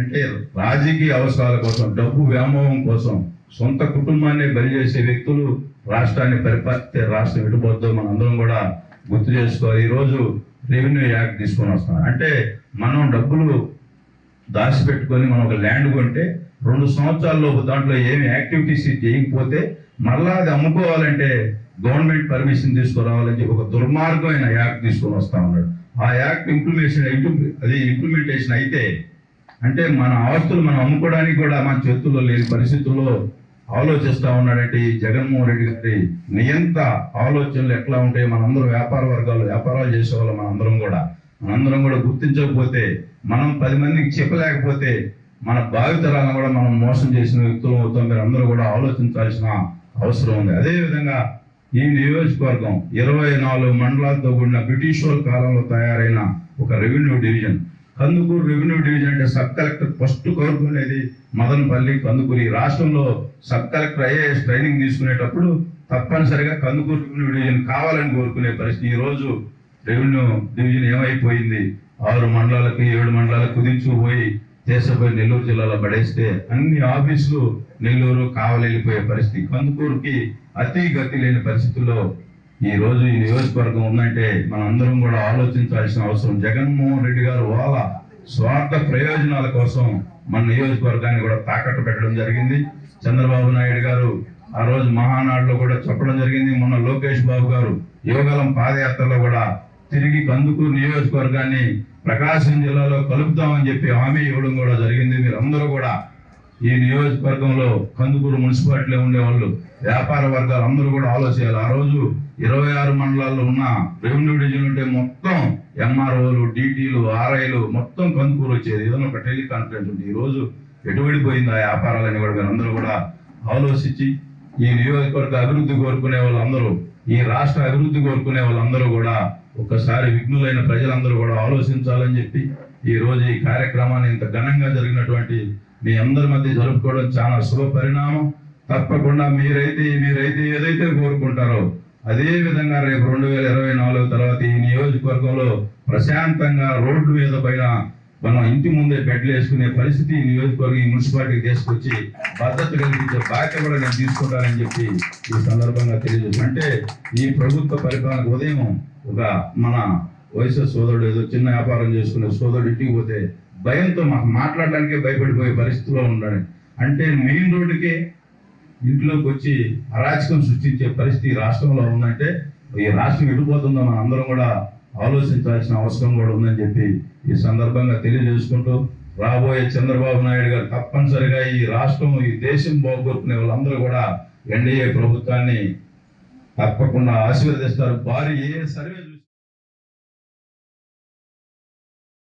అంటే రాజకీయ అవసరాల కోసం, డబ్బు వ్యామోహం కోసం సొంత కుటుంబాన్ని బలి చేసే వ్యక్తులు రాష్ట్రాన్ని పరిపాలిస్తే రాష్ట్రం ఎటుపోద్దో మనందరం కూడా గుర్తు చేసుకోవాలి. ఈరోజు రెవెన్యూ యాక్ట్ తీసుకొని వస్తున్నాం అంటే మనం డబ్బులు దాచిపెట్టుకొని మనం ఒక ల్యాండ్ కొంటే 2 సంవత్సరాల్లోపు దాంట్లో ఏమి యాక్టివిటీస్ చేయకపోతే మళ్ళా అది అమ్ముకోవాలంటే గవర్నమెంట్ పర్మిషన్ తీసుకురావాలని చెప్పి ఒక దుర్మార్గమైన యాక్ట్ తీసుకొని వస్తా ఉన్నాడు. ఆ యాక్ట్ ఇంప్లిమెంటేషన్ అయితే అంటే మన ఆస్తులు మనం అమ్ముకోవడానికి కూడా మన చేతుల్లో లేని పరిస్థితుల్లో ఆలోచిస్తా ఉన్నాడంటే ఈ జగన్మోహన్ రెడ్డి గారి నియంత ఆలోచనలు ఎట్లా ఉంటాయి. మనందరం వ్యాపార వర్గాలు వ్యాపారాలు చేసేవాళ్ళం మనందరం కూడా గుర్తించకపోతే, మనం 10 మందికి చెప్పలేకపోతే మన భావితరాలను కూడా మనం మోసం చేసిన వ్యక్తులు అవుతాం. మీరు అందరూ కూడా ఆలోచించాల్సిన అవసరం ఉంది. అదేవిధంగా ఈ నియోజకవర్గం 24 మండలాలతో కూడిన బ్రిటిష్ వాళ్ళ కాలంలో తయారైన ఒక revenue division. Kandukur revenue division అంటే సబ్ కలెక్టర్ ఫస్ట్ కోరుకునేది మదనపల్లి, కందుకూరు. ఈ రాష్ట్రంలో సబ్ కలెక్టర్ ఐఏఎస్ ట్రైనింగ్ తీసుకునేటప్పుడు తప్పనిసరిగా కందుకూరు రెవెన్యూ డివిజన్ కావాలని కోరుకునే పరిస్థితి. ఈ రోజు రెవెన్యూ డివిజన్ ఏమైపోయింది, 6 మండలాలకి 7 మండలాలకు కుదించుకుపోయి దేశపోయి నెల్లూరు జిల్లాలో పడేస్తే అన్ని ఆఫీసులు నెల్లూరు కావలి వెళ్ళిపోయే పరిస్థితి. కందుకూరుకి అతి గతి లేని పరిస్థితుల్లో ఈ రోజు ఈ నియోజకవర్గం ఉందంటే మనందరం కూడా ఆలోచించాల్సిన అవసరం. జగన్మోహన్ రెడ్డి గారు వాళ్ళ స్వార్థ ప్రయోజనాల కోసం మన నియోజకవర్గాన్ని కూడా తాకట్టు పెట్టడం జరిగింది. చంద్రబాబు నాయుడు గారు ఆ రోజు మహానాడులో కూడా చెప్పడం జరిగింది. మొన్న లోకేష్ బాబు గారు యువగలం పాదయాత్రలో కూడా తిరిగి కందుకూరు నియోజకవర్గాన్ని ప్రకాశం జిల్లాలో కలుపుతామని చెప్పి హామీ ఇవ్వడం కూడా జరిగింది. మీరందరూ కూడా ఈ నియోజకవర్గంలో కందుకూరు మున్సిపాలిటీలో ఉండేవాళ్ళు వ్యాపార వర్గాలు అందరూ కూడా ఆలోచించాలి. ఆ రోజు 26 మండలాల్లో ఉన్న రెవెన్యూ డివిజన్ ఉంటే మొత్తం ఎంఆర్ఓలు, డీటీలు, ఆర్ఐలు మొత్తం కందుకూరు వచ్చేది. ఏదైనా ఒక టెలికాన్ఫరెన్స్ ఉంటుంది. ఈ రోజు ఎటుబడిపోయింది ఆ వ్యాపారాలని కూడా మీరందరూ కూడా ఆలోచించి ఈ నియోజకవర్గ అభివృద్ధి కోరుకునే వాళ్ళందరూ, ఈ రాష్ట్ర అభివృద్ధి కోరుకునే వాళ్ళందరూ కూడా ఒక్కసారి విఘ్నులైన ప్రజలందరూ కూడా ఆలోచించాలని చెప్పి ఈ రోజు ఈ కార్యక్రమాన్ని ఇంత ఘనంగా జరిగినటువంటి మీ అందరి మధ్య జరుపుకోవడం చాలా శుభ పరిణామం. తప్పకుండా మీరైతే ఏదైతే కోరుకుంటారో అదే విధంగా రేపు 2024 తర్వాత ఈ నియోజకవర్గంలో ప్రశాంతంగా రోడ్డు మీద పైన మనం ఇంటి ముందే బెడ్లు వేసుకునే పరిస్థితి ఈ నియోజకవర్గం, ఈ మున్సిపాలిటీకి తీసుకొచ్చి భద్రత కల్పించే బాధ్యత కూడా నేను తీసుకుంటానని చెప్పి ఈ సందర్భంగా తెలియజేస్తాను. అంటే ఈ ప్రభుత్వ పరిపాలనకు ఉదయం ఒక మన వయసు సోదరుడు ఏదో చిన్న వ్యాపారం చేసుకునే సోదరుడు ఇంటికి పోతే భయంతో మాట్లాడడానికే భయపడిపోయే పరిస్థితిలో ఉన్నాడు. అంటే మెయిన్ రోడ్డుకే ఇంట్లోకి వచ్చి అరాచకం సృష్టించే పరిస్థితి రాష్ట్రంలో ఉందంటే ఈ రాష్ట్రం ఎడిపోతుందో మనం అందరం కూడా ఆలోచించాల్సిన అవసరం కూడా ఉందని చెప్పి ఈ సందర్భంగా తెలియజేసుకుంటూ రాబోయే చంద్రబాబు నాయుడు గారు తప్పనిసరిగా ఈ రాష్ట్రం, ఈ దేశం బాగుకోరుకునే వాళ్ళందరూ కూడా ఎన్డీఏ ప్రభుత్వాన్ని తప్పకుండా ఆశీర్వదిస్తారు. భారీ సర్వే